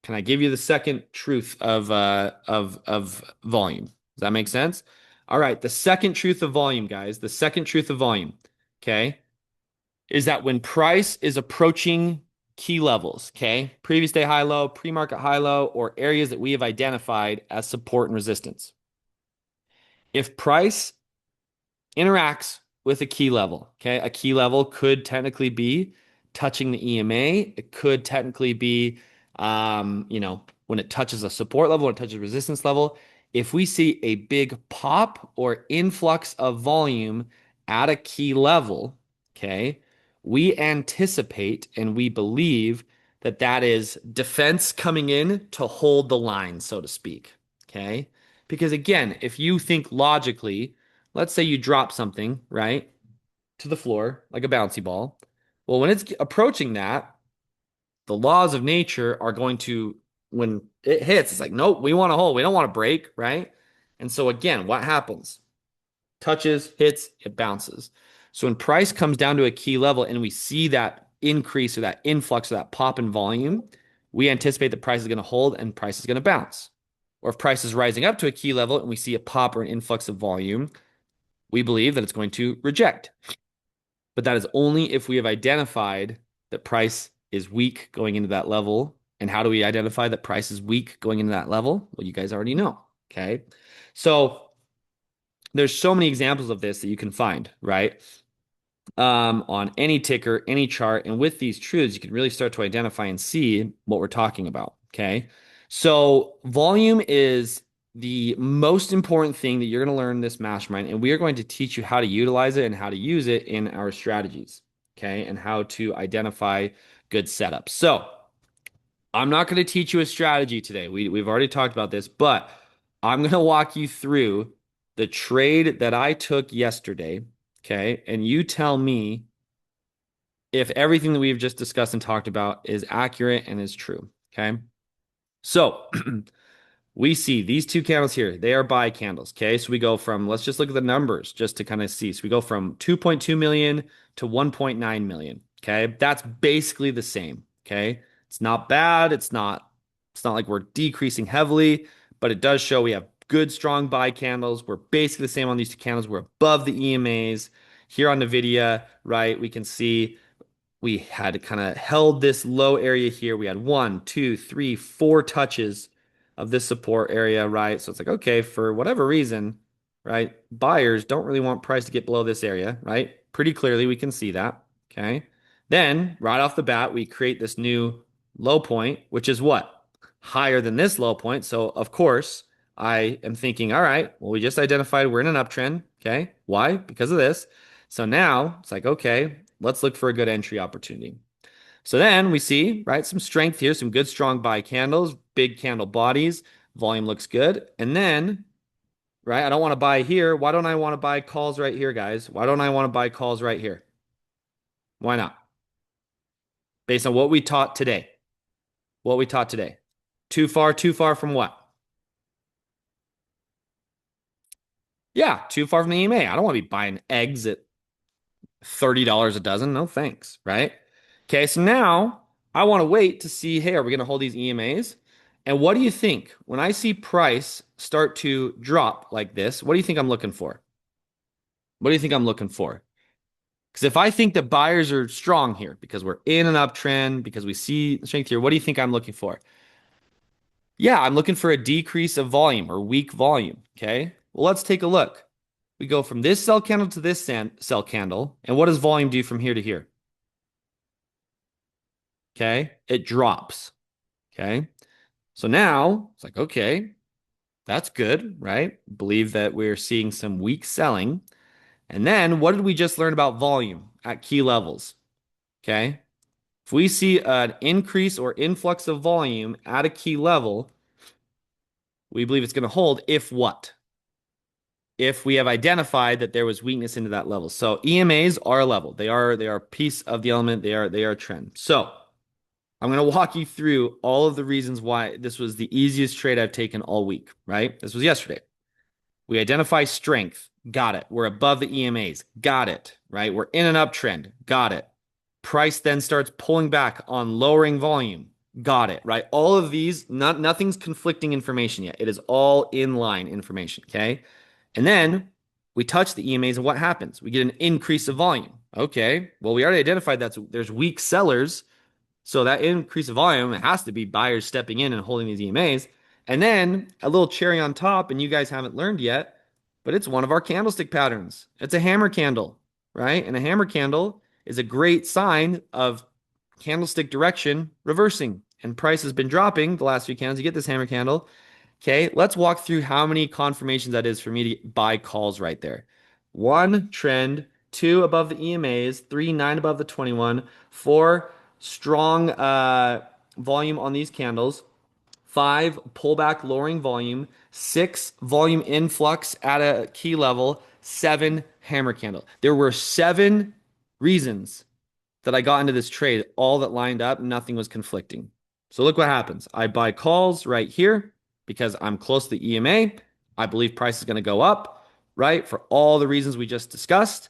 Can I give you the second truth of volume? Does that make sense? All right, the second truth of volume, guys, the second truth of volume, okay, is that when price is approaching key levels, okay, previous day high low, pre-market high low, or areas that we have identified as support and resistance. If price interacts with a key level, okay, a key level could technically be touching the EMA. It could technically be, when it touches a support level, when it touches resistance level. If we see a big pop or influx of volume at a key level, okay, we anticipate and we believe that that is defense coming in to hold the line, so to speak, okay? Because again, if you think logically, let's say you drop something, right, to the floor like a bouncy ball. Well, when it's approaching that, the laws of nature are going to, when it hits, it's like, nope, we want to hold. We don't want to break, right? And so again, what happens? Touches, hits, it bounces. So when price comes down to a key level and we see that increase or that influx or that pop in volume, we anticipate the price is going to hold and price is going to bounce. Or if price is rising up to a key level and we see a pop or an influx of volume, we believe that it's going to reject. But that is only if we have identified that price is weak going into that level. And how do we identify that price is weak going into that level? Well, you guys already know. Okay. So there's so many examples of this that you can find, right? On any ticker, any chart. And with these truths, you can really start to identify and see what we're talking about. Okay. So volume is the most important thing that you're going to learn in this mastermind. And we are going to teach you how to utilize it and how to use it in our strategies. Okay. And how to identify good setups. So I'm not going to teach you a strategy today. We've already talked about this, but I'm going to walk you through the trade that I took yesterday. Okay. And you tell me if everything that we've just discussed and talked about is accurate and is true. Okay. So we see these two candles here. They are buy candles. Okay. So we go from, let's just look at the numbers just to kind of see. So we go from 2.2 million to 1.9 million. Okay. That's basically the same. Okay. It's not bad. It's not like we're decreasing heavily, but it does show we have good, strong buy candles. We're basically the same on these two candles. We're above the EMAs. Here on NVIDIA, right? We can see we had kind of held this low area here. We had one, two, three, four touches of this support area, right? So it's like, okay, for whatever reason, right? Buyers don't really want price to get below this area, right? Pretty clearly, we can see that. Okay. Then, right off the bat, we create this new low point, which is what? Higher than this low point. So, of course, I am thinking, all right, well, we just identified we're in an uptrend. Okay. Why? Because of this. So now it's like, okay, let's look for a good entry opportunity. So then we see, right, some strength here, some good strong buy candles, big candle bodies, volume looks good. And then, right, I don't want to buy here. Why don't I want to buy calls right here, guys? Why don't I want to buy calls right here? Why not? Based on what we taught today. What we taught today. Too far from what? Yeah, too far from the EMA. I don't want to be buying eggs at $30 a dozen. No thanks, right? Okay, so now I want to wait to see, hey, are we going to hold these EMAs? And what do you think? When I see price start to drop like this, what do you think I'm looking for? What do you think I'm looking for? Because if I think that buyers are strong here because we're in an uptrend, because we see strength here, what do you think I'm looking for? Yeah, I'm looking for a decrease of volume or weak volume. Okay, well, let's take a look. We go from this sell candle to this sell candle. And what does volume do from here to here? Okay. It drops. Okay. So now it's like, okay, that's good, right? Believe that we're seeing some weak selling. And then what did we just learn about volume at key levels? Okay. If we see an increase or influx of volume at a key level, we believe it's going to hold if what? If we have identified that there was weakness into that level. So EMAs are a level. They are a piece of the element. They are a trend. So I'm going to walk you through all of the reasons why this was the easiest trade I've taken all week, right? This was yesterday. We identify strength. Got it. We're above the EMAs. Got it, right? We're in an uptrend. Got it. Price then starts pulling back on lowering volume. Got it, right? All of these, nothing's conflicting information yet. It is all in line information, okay? And then we touch the EMAs and what happens? We get an increase of volume. Okay, well, we already identified that there's weak sellers. So that increase of volume, it has to be buyers stepping in and holding these EMAs. And then a little cherry on top, and you guys haven't learned yet, but it's one of our candlestick patterns. It's a hammer candle, right? And a hammer candle is a great sign of candlestick direction reversing. And price has been dropping the last few candles. You get this hammer candle. Okay, let's walk through how many confirmations that is for me to buy calls right there. One, trend. Two, above the EMAs. Three, nine above the 21. Four, strong volume on these candles. Five, pullback, lowering volume. Six, volume influx at a key level. Seven, hammer candle. There were seven reasons that I got into this trade, all that lined up, nothing was conflicting. So look what happens. I buy calls right here because I'm close to the EMA. I believe price is going to go up, right? For all the reasons we just discussed.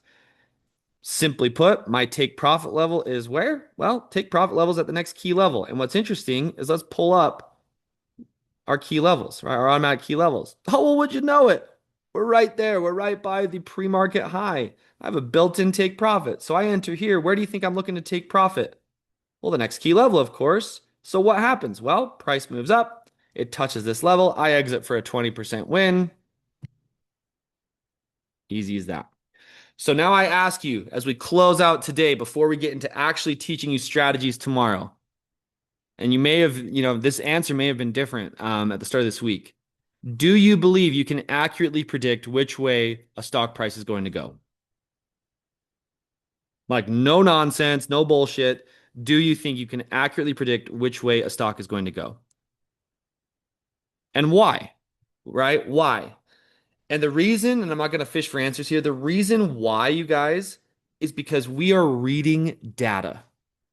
Simply put, my take profit level is where? Well, take profit levels at the next key level. And what's interesting is let's pull up our key levels, right? Our automatic key levels. Oh, well, would you know it? We're right there. We're right by the pre-market high. I have a built-in take profit. So I enter here. Where do you think I'm looking to take profit? Well, the next key level, of course. So what happens? Well, price moves up. It touches this level. I exit for a 20% win. Easy as that. So now I ask you, as we close out today, before we get into actually teaching you strategies tomorrow, and you may have, this answer may have been different at the start of this week. Do you believe you can accurately predict which way a stock price is going to go? Like, no nonsense, no bullshit. Do you think you can accurately predict which way a stock is going to go? And why? Right? Why? And the reason, and I'm not going to fish for answers here, the reason why, you guys, is because we are reading data.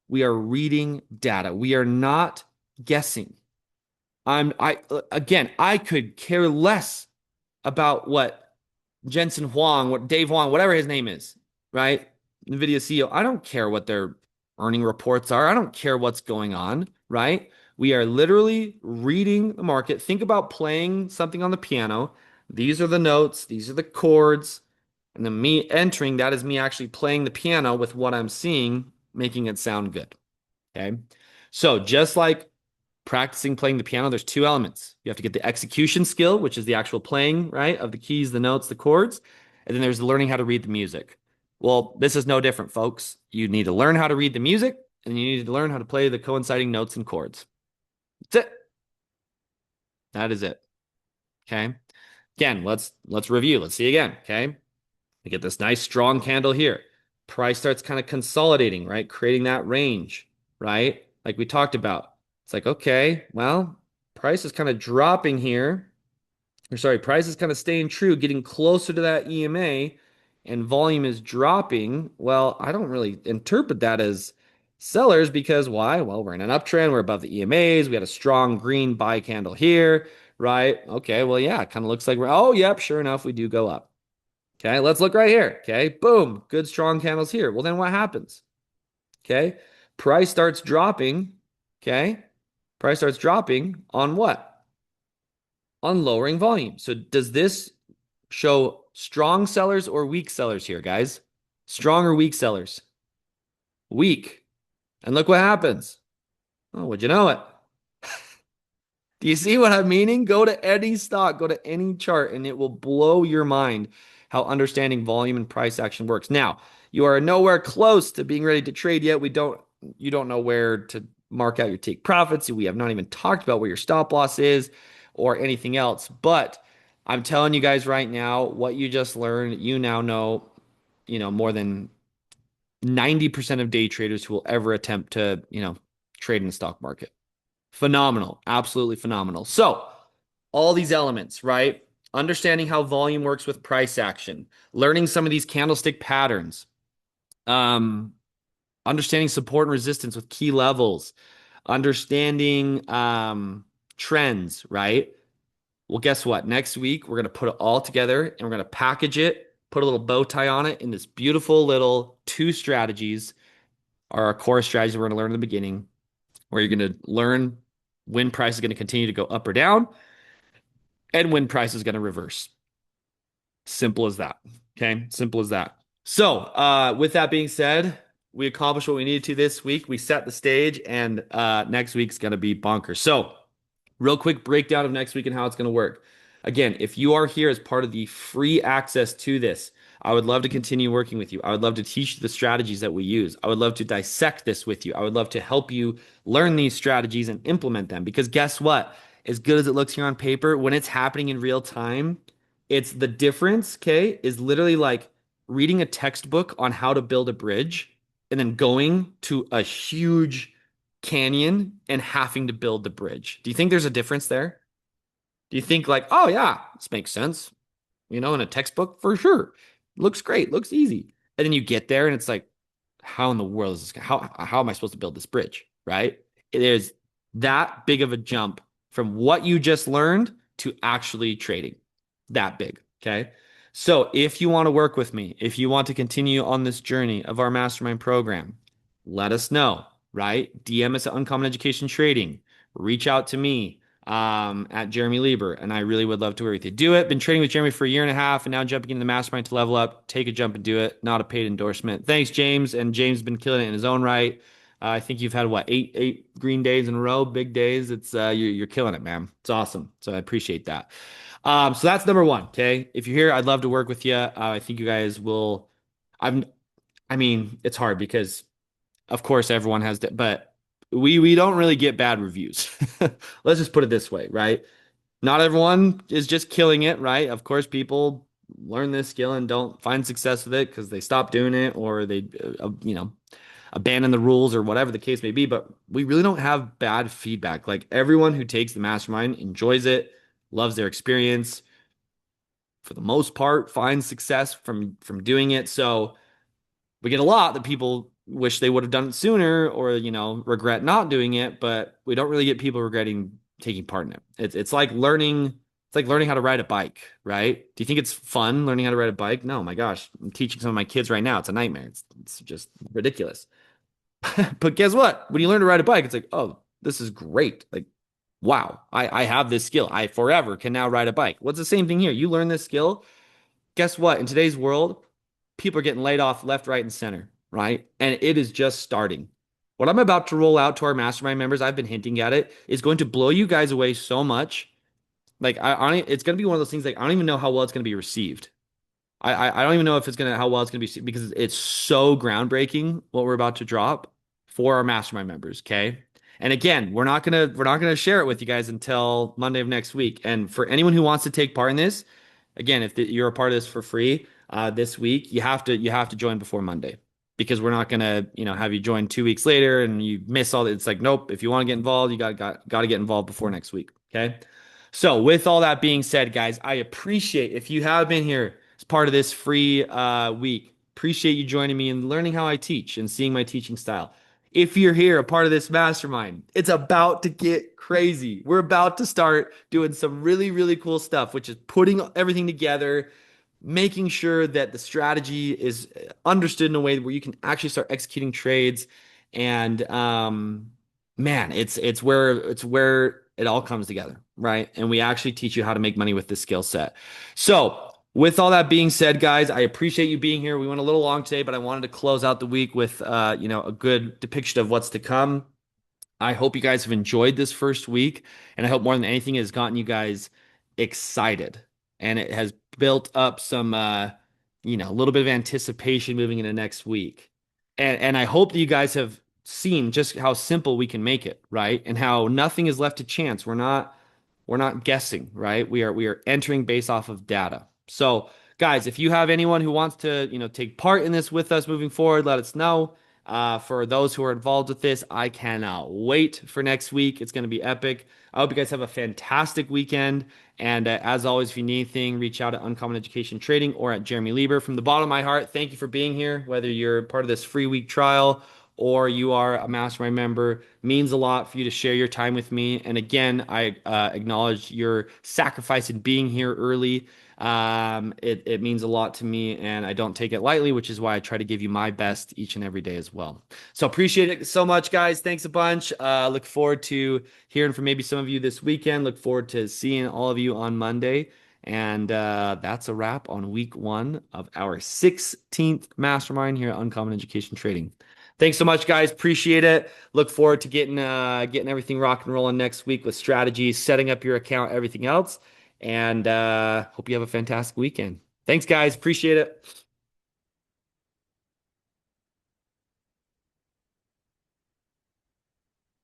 We are reading data. We are not guessing. I could care less about what Jensen Huang, what Dave Huang, whatever his name is, right? NVIDIA CEO. I don't care what their earning reports are. I don't care what's going on, right? We are literally reading the market. Think about playing something on the piano. These are the notes, these are the chords, and then me entering, that is me actually playing the piano with what I'm seeing, making it sound good. Okay. So just like practicing playing the piano, there's two elements. You have to get the execution skill, which is the actual playing, right, of the keys, the notes, the chords. And then there's learning how to read the music. Well, this is no different, folks. You need to learn how to read the music, and you need to learn how to play the coinciding notes and chords. That's it. That is it. Okay. Again, let's review. Let's see again. Okay. We get this nice strong candle here. Price starts kind of consolidating, right? Creating that range, right? Like we talked about. It's like, okay, well, price is kind of dropping here. Or sorry, price is kind of staying true, getting closer to that EMA, and volume is dropping. Well, I don't really interpret that as sellers because why? Well, we're in an uptrend. We're above the EMAs. We had a strong green buy candle here, right? Okay, well, yeah, it kind of looks like oh, yep, sure enough, we do go up. Okay, let's look right here. Okay, boom, good strong candles here. Well, then what happens? Okay, price starts dropping. Okay, price starts dropping on what? On lowering volume. So does this show strong sellers or weak sellers here, guys? Strong or weak sellers? Weak. And look what happens. Oh, would you know it? Do you see what I'm meaning? Go to any stock, go to any chart, and it will blow your mind how understanding volume and price action works. Now, you are nowhere close to being ready to trade yet. You don't know where to mark out your take profits. We have not even talked about where your stop loss is or anything else. But I'm telling you guys right now, what you just learned, you now know, more than 90% of day traders who will ever attempt to, trade in the stock market. Phenomenal. Absolutely phenomenal. So, all these elements, right? Understanding how volume works with price action, learning some of these candlestick patterns, um, understanding support and resistance with key levels, understanding trends, right? Well, guess what? Next week, we're going to put it all together and we're going to package it, put a little bow tie on it in this beautiful little two strategies, are our core strategies we're going to learn in the beginning, where you're going to learn when price is going to continue to go up or down and when price is going to reverse. Simple as that. Okay. Simple as that. So, with that being said, we accomplished what we needed to this week. We set the stage, and next week's going to be bonkers. So, real quick breakdown of next week and how it's going to work. Again, if you are here as part of the free access to this, I would love to continue working with you. I would love to teach you the strategies that we use. I would love to dissect this with you. I would love to help you learn these strategies and implement them. Because guess what? As good as it looks here on paper, when it's happening in real time, it's the difference, okay, is literally like reading a textbook on how to build a bridge and then going to a huge canyon and having to build the bridge. Do you think there's a difference there? Do you think like, oh yeah, this makes sense? In a textbook for sure. Looks great, looks easy. And then you get there and it's like, how in the world is this? How am I supposed to build this bridge? Right? It is that big of a jump from what you just learned to actually trading. That big. Okay. So if you want to work with me, if you want to continue on this journey of our mastermind program, let us know, right? DM us at Uncommon Education Trading. Reach out to me. at Jeremy Lieber, and I really would love to work with you. Do it. Been trading with Jeremy for a year and a half, and now jumping into the mastermind to level up. Take a jump and do it. Not a paid endorsement. Thanks, James. And James has been killing it in his own right. I think you've had what eight green days in a row, big days. It's you're killing it, man. It's awesome. So I appreciate that. So that's number one. Okay, if you're here, I'd love to work with you. I think you guys will. I'm. I mean, it's hard because of course everyone has, but we don't really get bad reviews. Let's just put it this way, right? Not everyone is just killing it, right? Of course, people learn this skill and don't find success with it because they stop doing it or they, abandon the rules or whatever the case may be. But we really don't have bad feedback. Like everyone who takes the mastermind enjoys it, loves their experience, for the most part, finds success from doing it. So we get a lot that people wish they would have done it sooner or, regret not doing it, but we don't really get people regretting taking part in it. It's like learning how to ride a bike, right? Do you think it's fun learning how to ride a bike? No, my gosh, I'm teaching some of my kids right now. It's a nightmare. It's just ridiculous. But guess what? When you learn to ride a bike, it's like, oh, this is great. Like, wow, I have this skill. I forever can now ride a bike. What's the same thing here? You learn this skill. Guess what? In today's world, people are getting laid off left, right, and center, right? And it is just starting. What I'm about to roll out to our mastermind members, I've been hinting at it, is going to blow you guys away so much. Like it's going to be one of those things. Like I don't even know how well it's going to be received. I don't even know if it's gonna how well it's gonna be because it's so groundbreaking what we're about to drop for our mastermind members. Okay. And again, we're not gonna share it with you guys until Monday of next week. And for anyone who wants to take part in this, again, if you're a part of this for free this week, you have to join before Monday because we're not gonna have you join 2 weeks later and you miss all. It's like nope. If you want to get involved, you got to get involved before next week. Okay. So, with all that being said, guys, I appreciate if you have been here as part of this free week. Appreciate you joining me and learning how I teach and seeing my teaching style. If you're here, a part of this mastermind, it's about to get crazy. We're about to start doing some really, really cool stuff, which is putting everything together, making sure that the strategy is understood in a way where you can actually start executing trades. And man, it's where it all comes together, right? And we actually teach you how to make money with this skill set. So, with all that being said, guys, I appreciate you being here. We went a little long today, but I wanted to close out the week with a good depiction of what's to come. I hope you guys have enjoyed this first week, and I hope more than anything it has gotten you guys excited, and it has built up some a little bit of anticipation moving into next week. And I hope that you guys have seen just how simple we can make it, right? And how nothing is left to chance. We're not guessing, right? We are entering based off of data. So, guys, if you have anyone who wants to, take part in this with us moving forward, let us know. For those who are involved with this, I cannot wait for next week. It's going to be epic. I hope you guys have a fantastic weekend. And as always, if you need anything, reach out at Uncommon Education Trading or at Jeremy Lieber. From the bottom of my heart, thank you for being here. Whether you're part of this free week trial or you are a mastermind member, means a lot for you to share your time with me. And again, I acknowledge your sacrifice in being here early. It means a lot to me, and I don't take it lightly, which is why I try to give you my best each and every day as well. So appreciate it so much, guys. Thanks a bunch. Look forward to hearing from maybe some of you this weekend. Look forward to seeing all of you on Monday. And that's a wrap on week one of our 16th mastermind here at Uncommon Education Trading. Thanks so much, guys. Appreciate it. Look forward to getting everything rock and rolling next week with strategies, setting up your account, everything else. And hope you have a fantastic weekend. Thanks, guys. Appreciate it.